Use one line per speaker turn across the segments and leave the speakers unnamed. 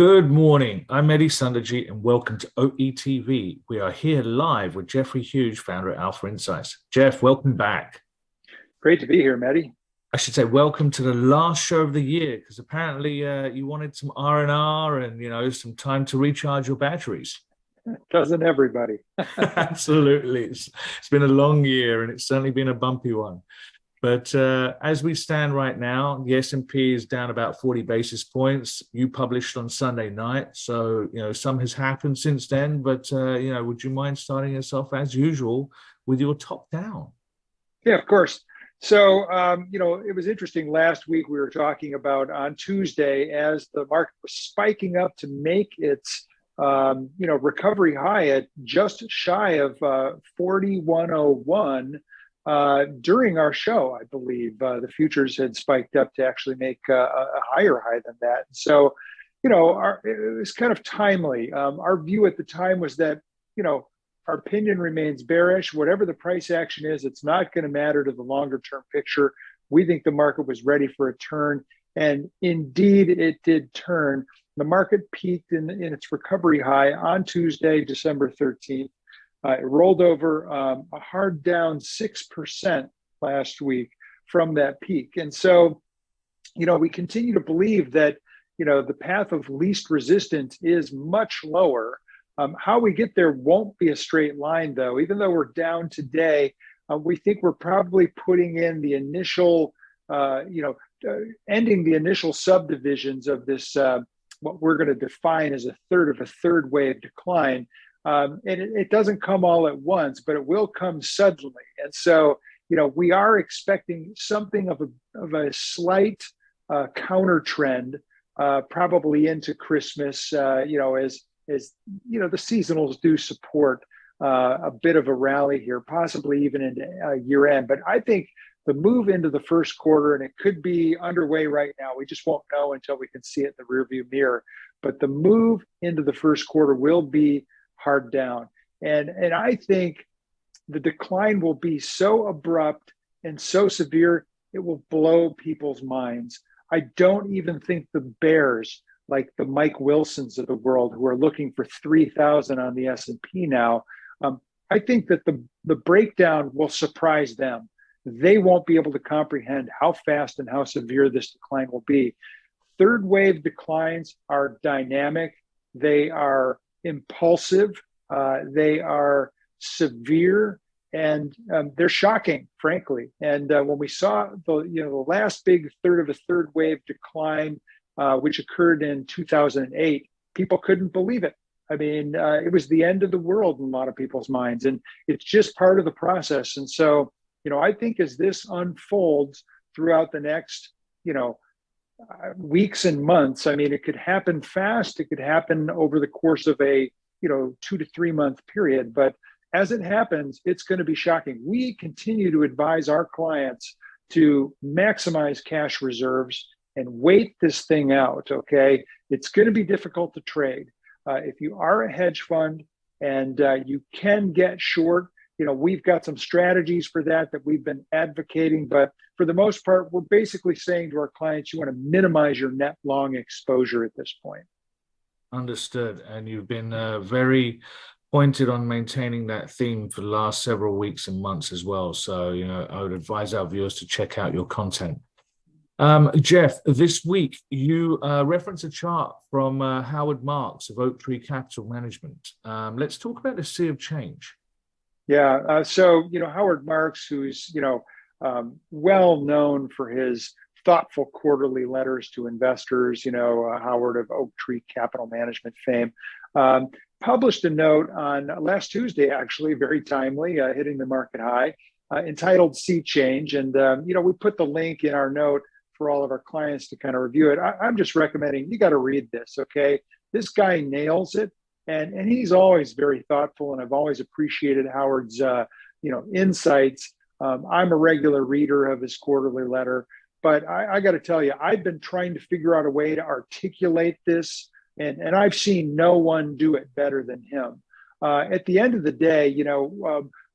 Good morning. I'm Eddie Sunderji, and welcome to OETV. We are here live with Jeffrey Hughes, founder at Alpha Insights. Jeff, welcome back.
Great to be here, Maddie.
I should say welcome to the last show of the year, because apparently you wanted some R&R and some time to recharge your batteries.
Doesn't everybody?
Absolutely. It's been a long year, and it's certainly been a bumpy one. But as we stand right now, the S&P is down about 40 basis points. You published on Sunday night, so some has happened since then. But would you mind starting us off as usual with your top down?
Yeah, of course. So it was interesting. Last week we were talking about on Tuesday as the market was spiking up to make its recovery high at just shy of 4101. During our show, I believe the futures had spiked up to actually make a higher high than that. So, it was kind of timely. Our view at the time was that, our opinion remains bearish. Whatever the price action is, it's not going to matter to the longer term picture. We think the market was ready for a turn. And indeed, it did turn. The market peaked in its recovery high on Tuesday, December 13th. It rolled over a hard down 6% last week from that peak. And so, we continue to believe that, the path of least resistance is much lower. How we get there won't be a straight line, though. Even though we're down today, we think we're probably putting in the initial, ending the initial subdivisions of this, what we're going to define as a third wave decline. And it doesn't come all at once, but it will come suddenly. And so, we are expecting something of a slight counter trend, probably into Christmas, as the seasonals do support a bit of a rally here, possibly even into year end. But I think the move into the first quarter, and it could be underway right now, we just won't know until we can see it in the rearview mirror. But the move into the first quarter will be hard down. And I think the decline will be so abrupt and so severe, it will blow people's minds. I don't even think the bears, like the Mike Wilsons of the world, who are looking for 3,000 on the S&P now, I think that the breakdown will surprise them. They won't be able to comprehend how fast and how severe this decline will be. Third wave declines are dynamic. They are impulsive, they are severe, and they're shocking, frankly. And when we saw the last big third wave decline, which occurred in 2008, people couldn't believe it. I mean, it was the end of the world in a lot of people's minds, and it's just part of the process. And so, I think as this unfolds throughout the next, weeks and months, I mean, it could happen fast. It could happen over the course of a 2 to 3 month period. But as it happens, it's going to be shocking. We continue to advise our clients to maximize cash reserves and wait this thing out. Okay, it's going to be difficult to trade. If you are a hedge fund and you can get short, we've got some strategies for that we've been advocating. But for the most part, we're basically saying to our clients, you want to minimize your net long exposure at this point.
Understood. And you've been very pointed on maintaining that theme for the last several weeks and months as well. So, I would advise our viewers to check out your content. Jeff, this week you reference a chart from Howard Marks of Oaktree Capital Management. Let's talk about the sea of change.
Yeah. So, Howard Marks, who's, well known for his thoughtful quarterly letters to investors, Howard of Oaktree Capital Management fame, published a note on last Tuesday, actually, very timely, hitting the market high, entitled Sea Change. And, we put the link in our note for all of our clients to kind of review it. I'm just recommending you got to read this, okay? This guy nails it. And he's always very thoughtful, and I've always appreciated Howard's, insights. I'm a regular reader of his quarterly letter, but I got to tell you, I've been trying to figure out a way to articulate this, and I've seen no one do it better than him. At the end of the day,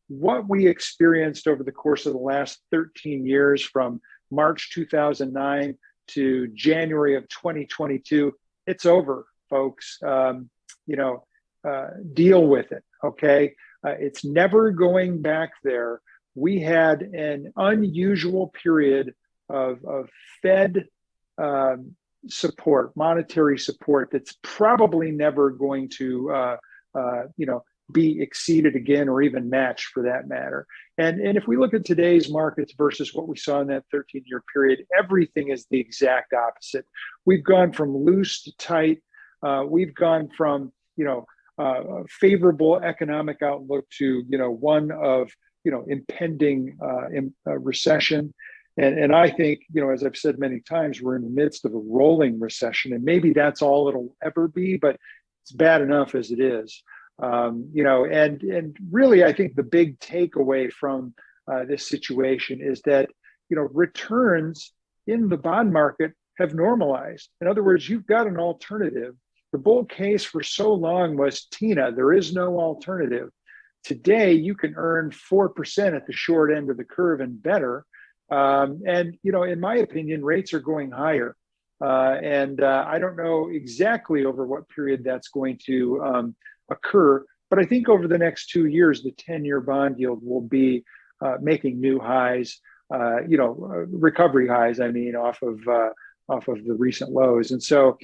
what we experienced over the course of the last 13 years, from March 2009 to January of 2022, it's over. folks, deal with it. Okay. It's never going back there. We had an unusual period of Fed support, monetary support, that's probably never going to, be exceeded again or even matched for that matter. And if we look at today's markets versus what we saw in that 13-year period, everything is the exact opposite. We've gone from loose to tight. We've gone from, a favorable economic outlook to, one of, impending recession. And I think, as I've said many times, we're in the midst of a rolling recession, and maybe that's all it'll ever be, but it's bad enough as it is. And really, I think the big takeaway from this situation is that, returns in the bond market have normalized. In other words, you've got an alternative. The bull case for so long was TINA. There is no alternative. Today, you can earn 4% at the short end of the curve and better. In my opinion, rates are going higher. I don't know exactly over what period that's going to occur, but I think over the next 2 years, the 10-year bond yield will be making new highs, recovery highs, off of the recent lows. And so,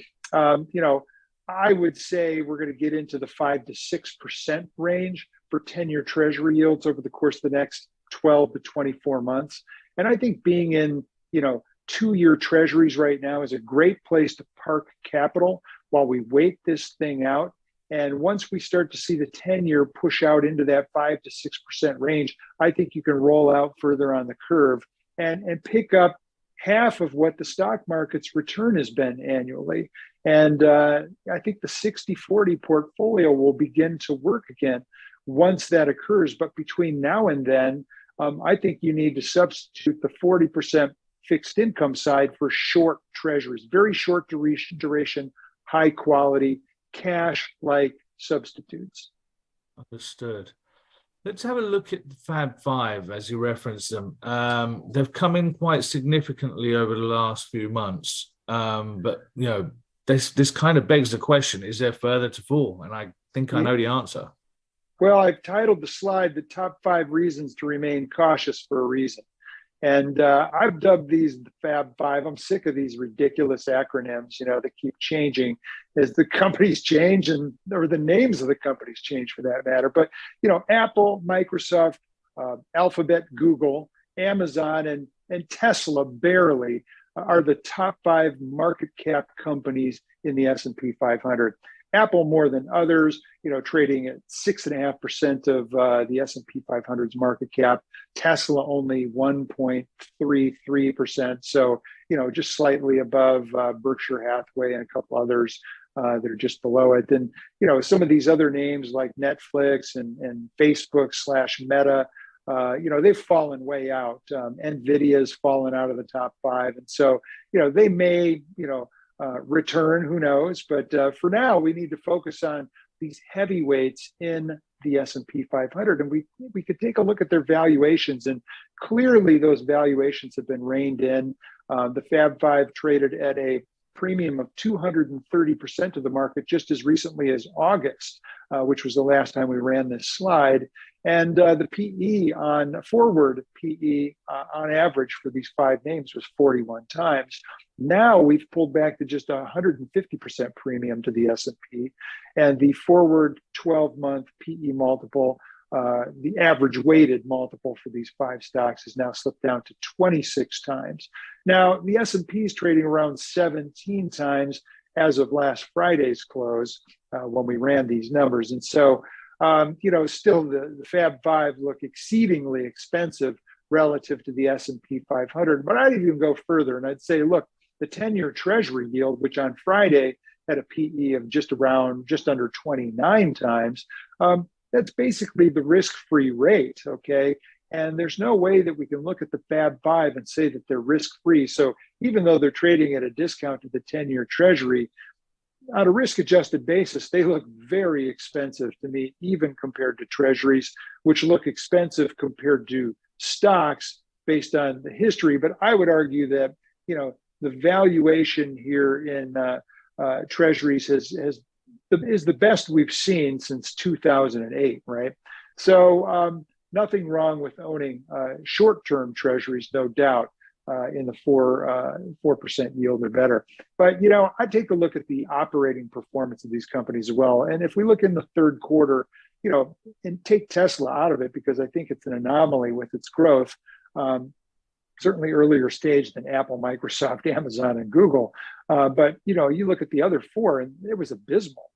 I would say we're going to get into the 5 to 6% range for 10-year treasury yields over the course of the next 12 to 24 months. And I think being in, 2-year treasuries right now is a great place to park capital while we wait this thing out. And once we start to see the 10-year push out into that 5 to 6% range, I think you can roll out further on the curve and pick up half of what the stock market's return has been annually. And I think the 60-40 portfolio will begin to work again once that occurs. But between now and then, I think you need to substitute the 40% fixed income side for short treasuries, very short duration, high quality, cash-like substitutes.
Understood. Let's have a look at the Fab Five as you referenced them. They've come in quite significantly over the last few months, but this kind of begs the question: is there further to fall? And I think I know the answer.
Well, I've titled the slide "The Top 5 Reasons to Remain Cautious" for a reason. And I've dubbed these the Fab Five. I'm sick of these ridiculous acronyms, that keep changing as the companies change or the names of the companies change for that matter. But, Apple, Microsoft, Alphabet, Google, Amazon, and Tesla barely are the top 5 market cap companies in the S&P 500. Apple more than others, trading at 6.5% of the S&P 500's market cap. Tesla only 1.33%. So, just slightly above Berkshire Hathaway and a couple others that are just below it. And, some of these other names like Netflix and Facebook / Meta, they've fallen way out. NVIDIA's fallen out of the top 5. And so, they may, return, who knows? But for now, we need to focus on these heavyweights in the S&P 500. And we could take a look at their valuations. And clearly, those valuations have been reined in. The Fab Five traded at a premium of 230% of the market just as recently as August, which was the last time we ran this slide. And the PE on forward PE on average for these 5 names was 41 times. Now we've pulled back to just 150% premium to the S&P, and the forward 12-month PE multiple, the average weighted multiple for these 5 stocks has now slipped down to 26 times. Now the S&P is trading around 17 times as of last Friday's close when we ran these numbers. And so, still the Fab Five look exceedingly expensive relative to the S&P 500. But I'd even go further, and I'd say, look, the 10-year Treasury yield, which on Friday had a PE of just under 29 times, that's basically the risk-free rate, okay? And there's no way that we can look at the Fab Five and say that they're risk-free. So even though they're trading at a discount to the 10-year Treasury, on a risk-adjusted basis, they look very expensive to me, even compared to Treasuries, which look expensive compared to stocks based on the history. But I would argue that, the valuation here in treasuries is the best we've seen since 2008, right? So nothing wrong with owning short-term treasuries, no doubt, in the 4% yield or better. But I take a look at the operating performance of these companies as well. And if we look in the third quarter, and take Tesla out of it because I think it's an anomaly with its growth. Certainly earlier stage than Apple, Microsoft, Amazon, and Google. But you look at the other four, and it was abysmal.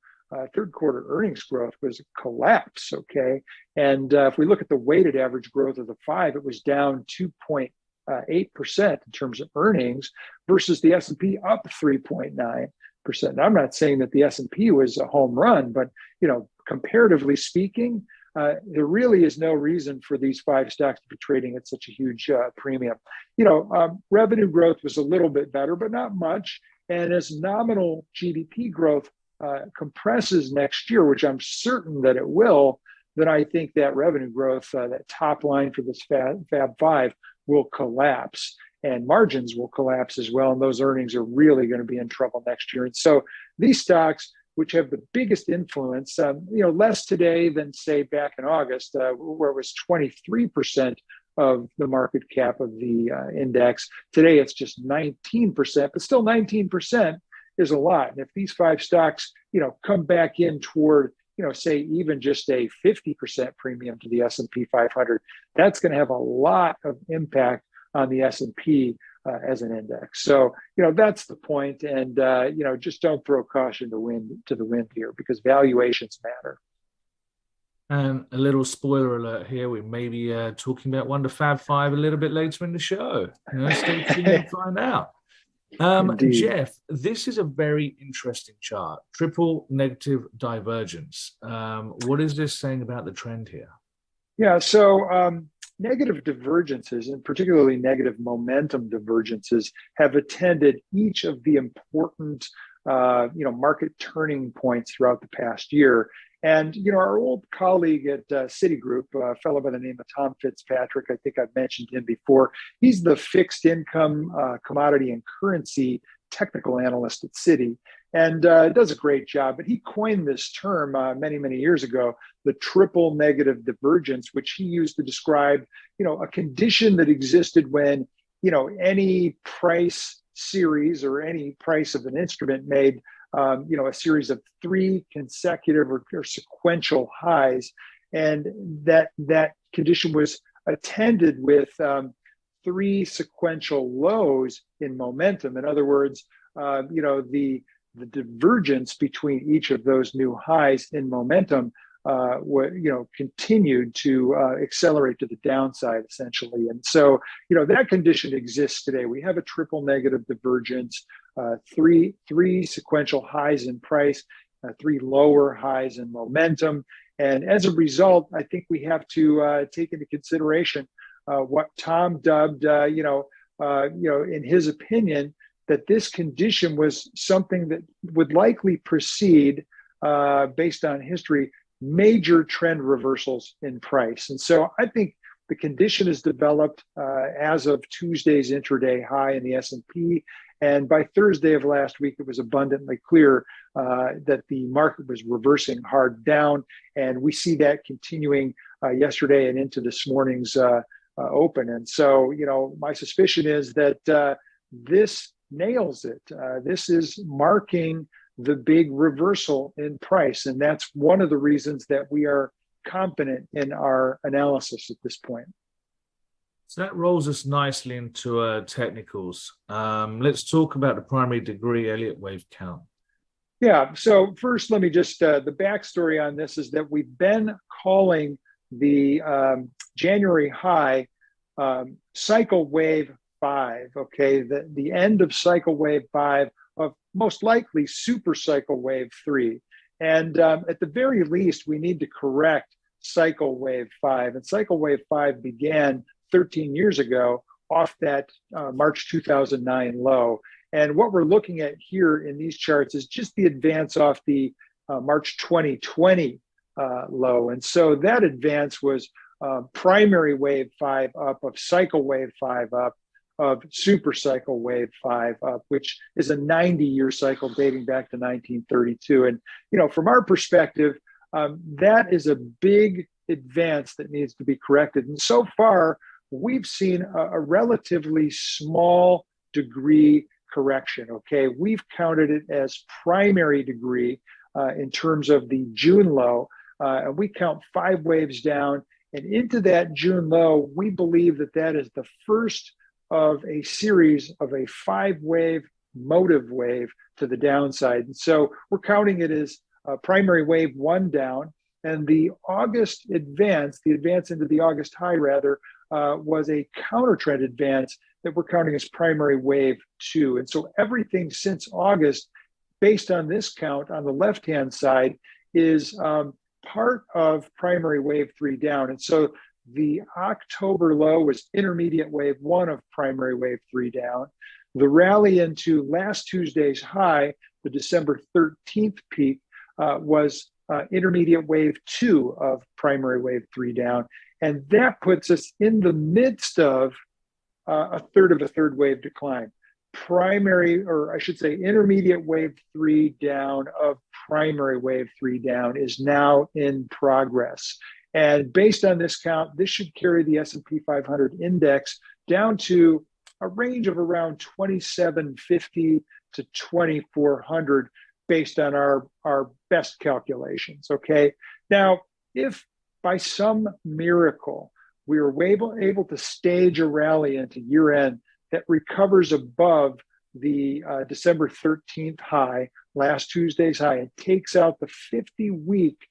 Third quarter earnings growth was a collapse. Okay, and if we look at the weighted average growth of the five, it was down 2.8% in terms of earnings versus the S&P up 3.9%. Now, I'm not saying that the S&P was a home run, but comparatively speaking, there really is no reason for these five stocks to be trading at such a huge premium. Revenue growth was a little bit better, but not much. And as nominal GDP growth compresses next year, which I'm certain that it will, then I think that revenue growth, that top line for this Fab Five, will collapse, and margins will collapse as well. And those earnings are really going to be in trouble next year. And so these stocks, which have the biggest influence, less today than say back in August, where it was 23% of the market cap of the index. Today it's just 19%, but still 19% is a lot. And if these five stocks, come back in toward, say even just a 50% premium to the S&P 500, that's going to have a lot of impact on the S&P as an index. So, that's the point. And, just don't throw caution to the wind here because valuations matter.
And a little spoiler alert here, we may be talking about one of the Fab Five a little bit later in the show. Stay tuned and find out. Jeff, this is a very interesting chart. Triple negative divergence. What is this saying about the trend here?
Yeah, so negative divergences, and particularly negative momentum divergences, have attended each of the important market turning points throughout the past year. And our old colleague at Citigroup, a fellow by the name of Tom Fitzpatrick, I think I've mentioned him before. He's the fixed income, commodity, and currency technical analyst at Citi, and does a great job. But he coined this term many, many years ago, the triple negative divergence, which he used to describe, a condition that existed when, any price series or any price of an instrument made, a series of three consecutive or sequential highs, and that condition was attended with three sequential lows in momentum. In other words, the divergence between each of those new highs in momentum continued to accelerate to the downside, essentially. And so, that condition exists today. We have a triple negative divergence, three sequential highs in price, three lower highs in momentum. And as a result, I think we have to take into consideration what Tom dubbed, in his opinion, that this condition was something that would likely precede, based on history, major trend reversals in price. And so I think the condition is developed as of Tuesday's intraday high in the S&P. And by Thursday of last week, it was abundantly clear that the market was reversing hard down. And we see that continuing yesterday and into this morning's open. And so, my suspicion is that this nails it. This is marking the big reversal in price. And that's one of the reasons that we are confident in our analysis at this point.
So that rolls us nicely into technicals. Let's talk about the primary degree Elliott wave count.
Yeah, so first, let me just, the backstory on this is that we've been calling the January high cycle wave 5, okay? The end of cycle wave 5 of most likely super cycle wave 3. And at the very least, we need to correct cycle wave 5. And cycle wave 5 began 13 years ago off that March 2009 low. And what we're looking at here in these charts is just the advance off the March 2020 low. And so that advance was primary wave 5 up of cycle wave 5 up. of super cycle wave 5, which is a 90-year cycle dating back to 1932. And, from our perspective, that is a big advance that needs to be corrected. And so far, we've seen a relatively small degree correction. Okay, we've counted it as primary degree in terms of the June low, and we count 5 waves down. And into that June low, we believe that that is the first of a series of a 5-wave motive wave to the downside. And so we're counting it as primary wave 1 down. And the August advance, the advance into the August high rather, was a counter trend advance that we're counting as primary wave 2. And so everything since August, based on this count on the left-hand side, is part of primary wave 3 down. And so the October low was intermediate wave 1 of primary wave 3 down. The rally into last Tuesday's high, the December 13th peak, was intermediate wave 2 of primary wave 3 down. And that puts us in the midst of a third of a third wave decline. Primary, or I should say intermediate wave 3 down of primary wave 3 down is now in progress. And based on this count, this should carry the S&P 500 index down to a range of around 2,750 to 2,400 based on our best calculations, okay? Now, if by some miracle we were able to stage a rally into year end that recovers above the December 13th high, last Tuesday's high, and takes out the 50-week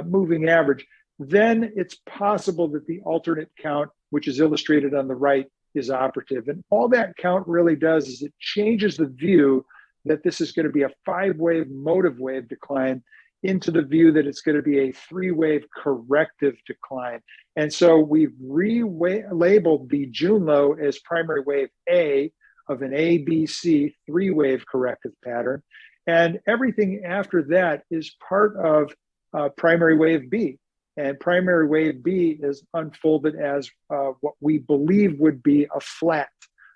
moving average, then it's possible that the alternate count, which is illustrated on the right, is operative. And all that count really does is it changes the view that this is going to be a 5-wave motive wave decline into the view that it's going to be a 3-wave corrective decline. And so we've relabeled the June low as primary wave A of an ABC 3-wave corrective pattern. And everything after that is part of primary wave B. And primary wave B is unfolded as what we believe would be a flat.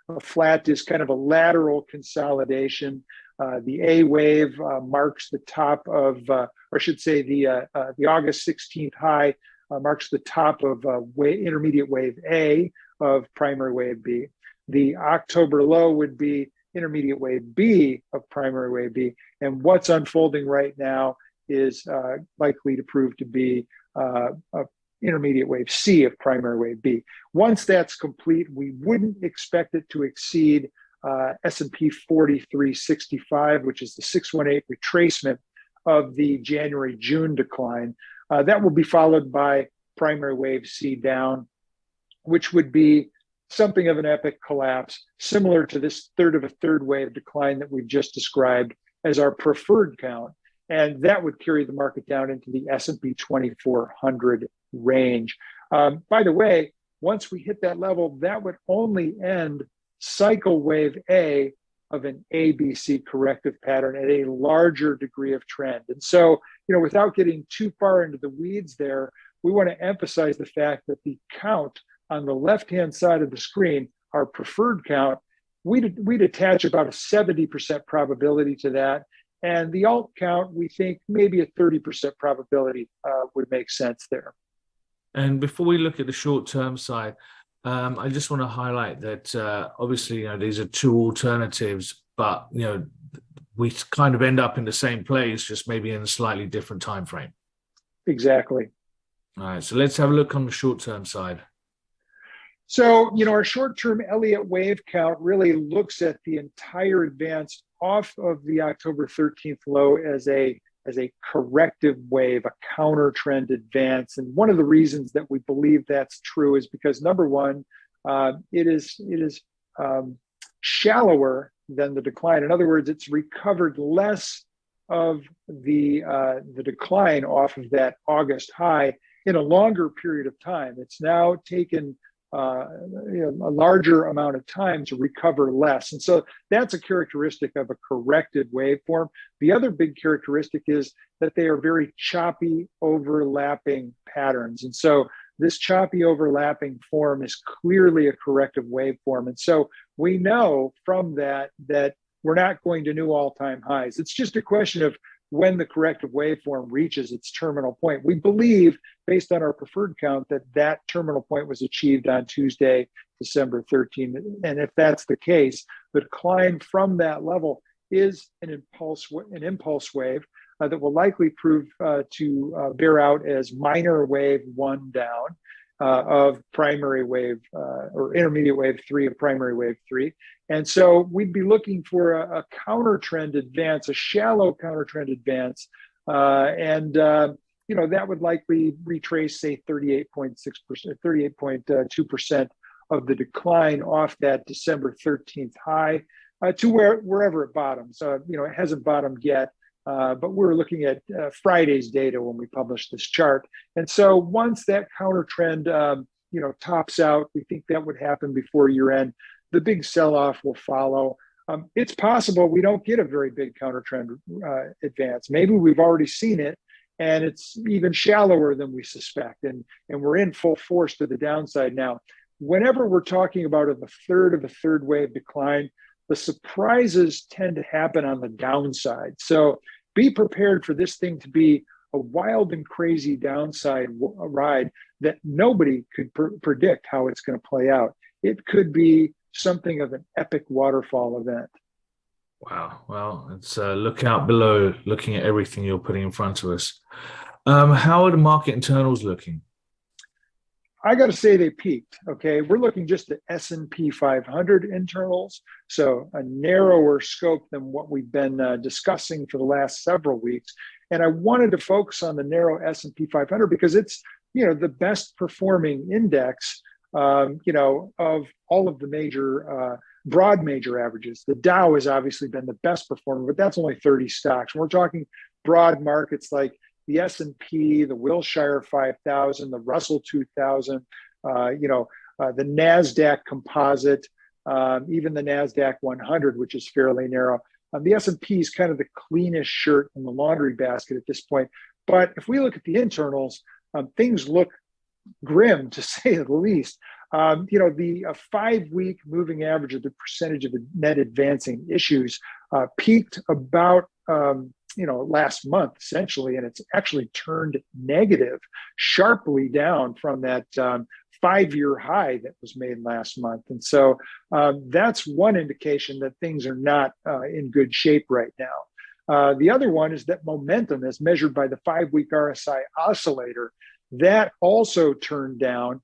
A flat is kind of a lateral consolidation. The A wave marks the top of, or I should say the August 16th high marks the top of intermediate wave A of primary wave B. The October low would be intermediate wave B of primary wave B. And what's unfolding right now is likely to prove to be intermediate wave C of primary wave B. Once that's complete, we wouldn't expect it to exceed S&P 4365, which is the 618 retracement of the January-June decline. That will be followed by primary wave C down, which would be something of an epic collapse, similar to this third of a third wave decline that we've just described as our preferred count. And that would carry the market down into the S&P 2400 range. By the way, once we hit that level, that would only end cycle wave A of an ABC corrective pattern at a larger degree of trend. And so, without getting too far into the weeds there, we want to emphasize the fact that the count on the left-hand side of the screen, our preferred count, we'd attach about a 70% probability to that. And the alt count, we think maybe a 30% probability would make sense there.
And before we look at the short-term side, I just want to highlight that obviously, these are two alternatives, but we kind of end up in the same place, just maybe in a slightly different time frame.
Exactly.
All right, so let's have a look on the short-term side.
So, our short-term Elliott wave count really looks at the entire advance off of the October 13th low as a corrective wave, a counter trend advance. And one of the reasons that we believe that's true is because, number one, it is shallower than the decline. In other words, it's recovered less of the decline off of that August high in a longer period of time. It's now taken a larger amount of time to recover less. And so that's a characteristic of a corrected waveform. The other big characteristic is that they are very choppy, overlapping patterns. And so this choppy overlapping form is clearly a corrective waveform. And so we know from that we're not going to new all-time highs. It's just a question of when the corrective waveform reaches its terminal point. We believe, based on our preferred count, that terminal point was achieved on Tuesday, December 13th. And if that's the case, the decline from that level is an impulse wave that will likely prove to bear out as minor wave 1 down of primary wave or intermediate wave 3 of primary wave 3. And so we'd be looking for a counter trend advance, a shallow counter trend advance. That would likely retrace, say, 38.6%, 38.2% of the decline off that December 13th high to wherever it bottoms. It hasn't bottomed yet, but we're looking at Friday's data when we publish this chart. And so once that counter trend, tops out, we think that would happen before year end. The big sell-off will follow. It's possible we don't get a very big counter trend advance. Maybe we've already seen it, and it's even shallower than we suspect, and we're in full force to the downside now. Whenever we're talking about a third of a third wave decline, the surprises tend to happen on the downside. So be prepared for this thing to be a wild and crazy downside ride that nobody could predict how it's going to play out. It could be something of an epic waterfall event.
Wow. Well, it's look out below, looking at everything you're putting in front of us. How are the market internals looking?
I got to say they peaked. Okay, we're looking just at S&P 500 internals, so a narrower scope than what we've been discussing for the last several weeks. And I wanted to focus on the narrow S&P 500 because it's the best performing index of all of the major broad major averages. The Dow has obviously been the best performer, but that's only 30 stocks. We're talking broad markets like the S&P, the Wilshire 5000, the Russell 2000, the NASDAQ composite, even the NASDAQ 100, which is fairly narrow. The S&P is kind of the cleanest shirt in the laundry basket at this point. But if we look at the internals, things look grim, to say the least. The 5-week moving average of the percentage of the net advancing issues peaked about last month, essentially, and it's actually turned negative, sharply down from that 5-year high that was made last month. And so that's one indication that things are not in good shape right now. The other one is that momentum, as measured by the 5-week RSI oscillator, that also turned down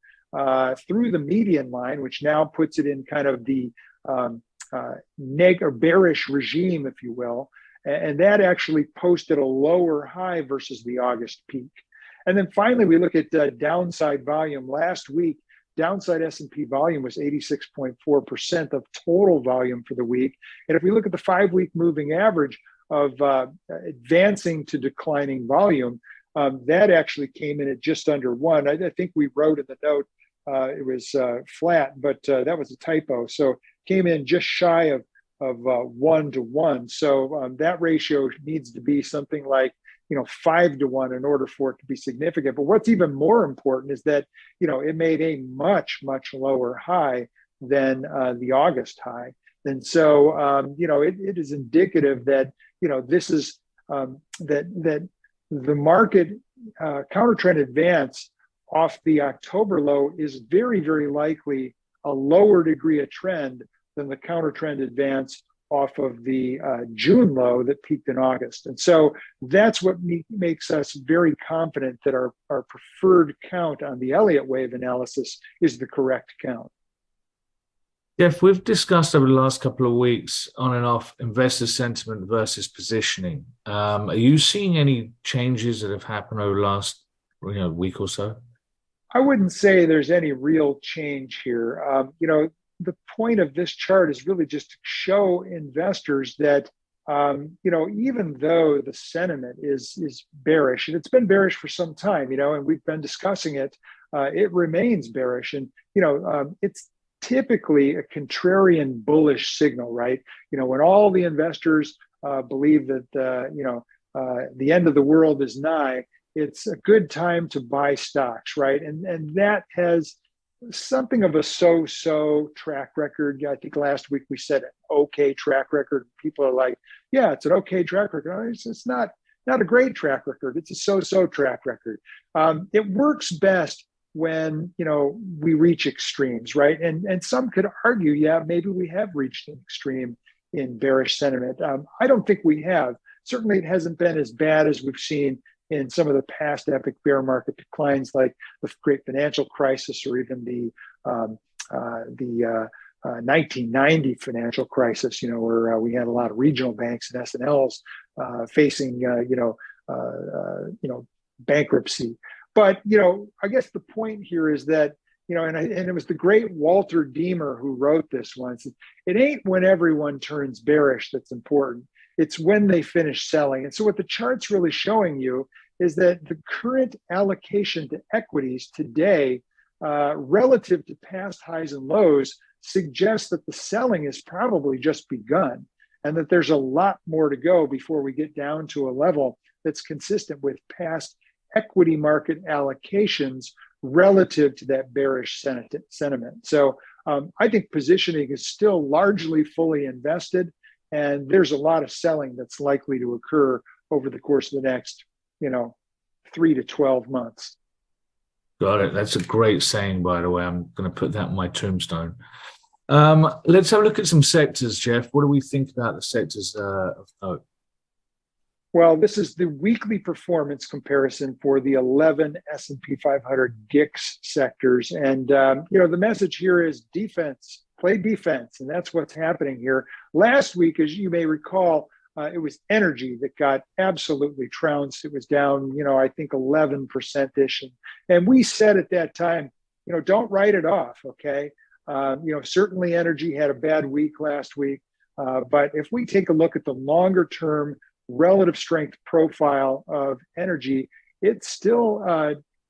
through the median line, which now puts it in kind of the bearish regime, if you will. And that actually posted a lower high versus the August peak. And then finally, we look at downside volume. Last week, downside S&P volume was 86.4% of total volume for the week. And if we look at the 5-week moving average of advancing to declining volume, that actually came in at just under 1. I think we wrote in the note it was flat, but that was a typo. So came in just shy of 1 to 1. So that ratio needs to be something like 5 to 1 in order for it to be significant. But what's even more important is that it made a much lower high than the August high. And so it is indicative that this is that the market counter trend advance off the October low is very likely a lower degree of trend than the counter trend advance off of the June low that peaked in August. And so that's what makes us very confident that our preferred count on the Elliott wave analysis is the correct count.
Jeff, we've discussed over the last couple of weeks on and off investor sentiment versus positioning. Are you seeing any changes that have happened over the last week or so?
I wouldn't say there's any real change here. The point of this chart is really just to show investors that, even though the sentiment is bearish, and it's been bearish for some time, and we've been discussing it, it remains bearish. And, it's typically a contrarian bullish signal, right? When all the investors believe that, the end of the world is nigh, it's a good time to buy stocks, right? And that has something of a so-so track record. I think last week we said an okay track record. People are like, yeah, it's an okay track record. It's not a great track record. It's a so-so track record. It works best when we reach extremes, right? And some could argue, yeah, maybe we have reached an extreme in bearish sentiment. I don't think we have. Certainly, it hasn't been as bad as we've seen in some of the past epic bear market declines, like the great financial crisis, or even the 1990 financial crisis. Where we had a lot of regional banks and S&Ls facing, bankruptcy. But I guess the point here is that and it was the great Walter Deemer who wrote this once. It ain't when everyone turns bearish that's important. It's when they finish selling. And so what the chart's really showing you is that the current allocation to equities today, relative to past highs and lows, suggests that the selling has probably just begun, and that there's a lot more to go before we get down to a level that's consistent with past equity market allocations relative to that bearish sentiment. So I think positioning is still largely fully invested, and there's a lot of selling that's likely to occur over the course of the next 3 to 12 months.
Got it. That's a great saying, by the way. I'm going to put that on my tombstone. Let's have a look at some sectors, Jeff. What do we think about the sectors of note?
Well, this is the weekly performance comparison for the 11 S&P 500 GICS sectors. And, the message here is defense, play defense. And that's what's happening here. Last week, as you may recall, it was energy that got absolutely trounced. It was down, I think 11%-ish. And we said at that time, don't write it off, okay? Certainly energy had a bad week last week. But if we take a look at the longer term relative strength profile of energy, it still,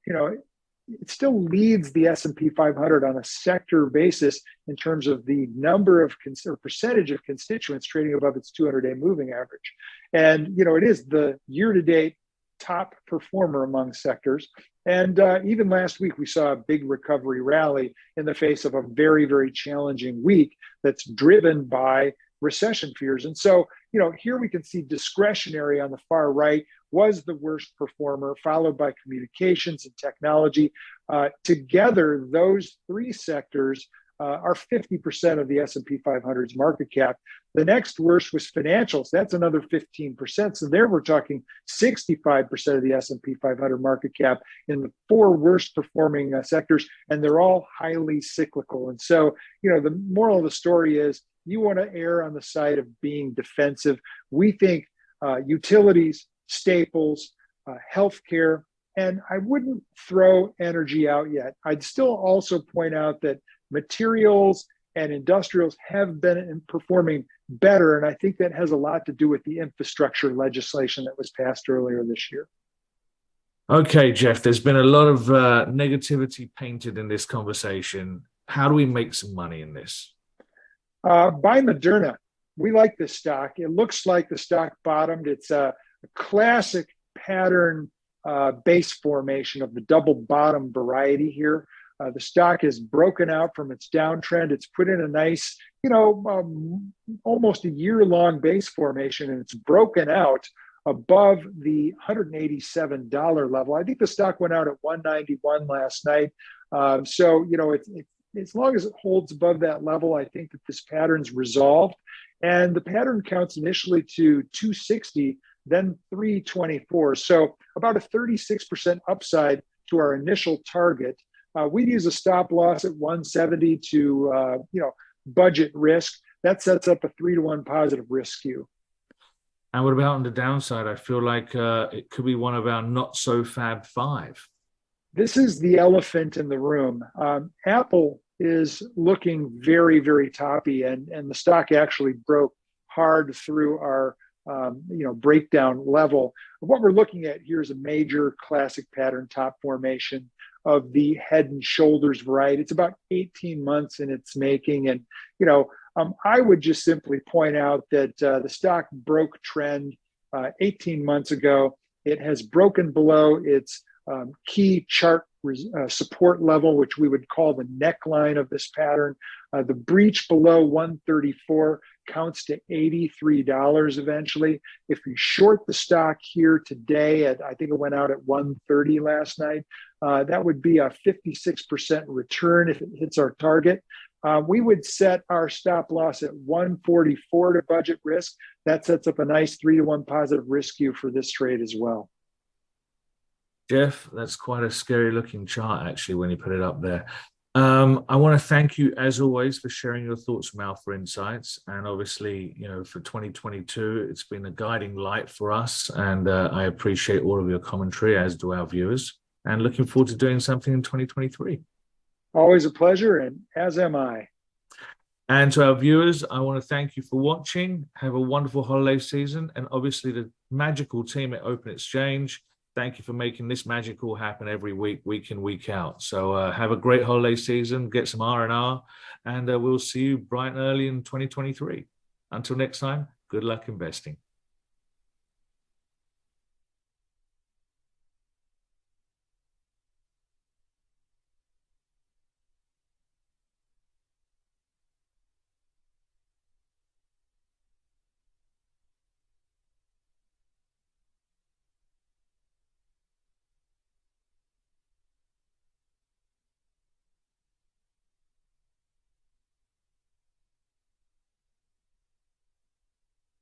it still leads the S&P 500 on a sector basis in terms of the number of or percentage of constituents trading above its 200-day moving average. And, it is the year-to-date top performer among sectors. And even last week, we saw a big recovery rally in the face of a very, very challenging week that's driven by recession fears. And so, here we can see discretionary on the far right was the worst performer, followed by communications and technology. Together, those three sectors are 50% of the S&P 500's market cap. The next worst was financials. That's another 15%. So there we're talking 65% of the S&P 500 market cap in the four worst performing sectors, and they're all highly cyclical. And so, the moral of the story is you want to err on the side of being defensive. We think utilities, staples, healthcare, and I wouldn't throw energy out yet. I'd still also point out that materials and industrials have been performing better, and I think that has a lot to do with the infrastructure legislation that was passed earlier this year.
Okay, Jeff, there's been a lot of negativity painted in this conversation. How do we make some money in this?
Buy Moderna. We like this stock. It looks like the stock bottomed. It's a classic pattern base formation of the double bottom variety here. The stock has broken out from its downtrend. It's put in a nice, almost a year-long base formation, and it's broken out above the $187 level. I think the stock went out at 191 last night. So, as long as it holds above that level, I think that this pattern's resolved. And the pattern counts initially to 260, then 324. So about a 36% upside to our initial target. We'd use a stop loss at 170 to, budget risk. That sets up a 3-to-1 positive risk skew.
And what about on the downside? I feel like it could be one of our not so Fab Five.
This is the elephant in the room. Apple is looking very, very toppy, and the stock actually broke hard through our breakdown level. What we're looking at here is a major classic pattern top formation of the head and shoulders variety. It's about 18 months in its making, and I would just simply point out that the stock broke trend 18 months ago. It has broken below its key chart support level, which we would call the neckline of this pattern. The breach below 134 counts to $83 eventually. If you short the stock here today, I think it went out at 130 last night, that would be a 56% return if it hits our target. We would set our stop loss at 144 to budget risk. That sets up a nice 3-to-1 positive risk view for this trade as well.
Jeff, that's quite a scary looking chart, actually, when you put it up there. I want to thank you, as always, for sharing your thoughts from Alpha Insights. And obviously, for 2022, it's been a guiding light for us. And I appreciate all of your commentary, as do our viewers. And looking forward to doing something in 2023.
Always a pleasure, and as am I.
And to our viewers, I want to thank you for watching. Have a wonderful holiday season. And obviously, the magical team at Open Exchange, thank you for making this magical happen every week, week in, week out. So have a great holiday season, get some R&R, and we'll see you bright and early in 2023. Until next time, good luck investing.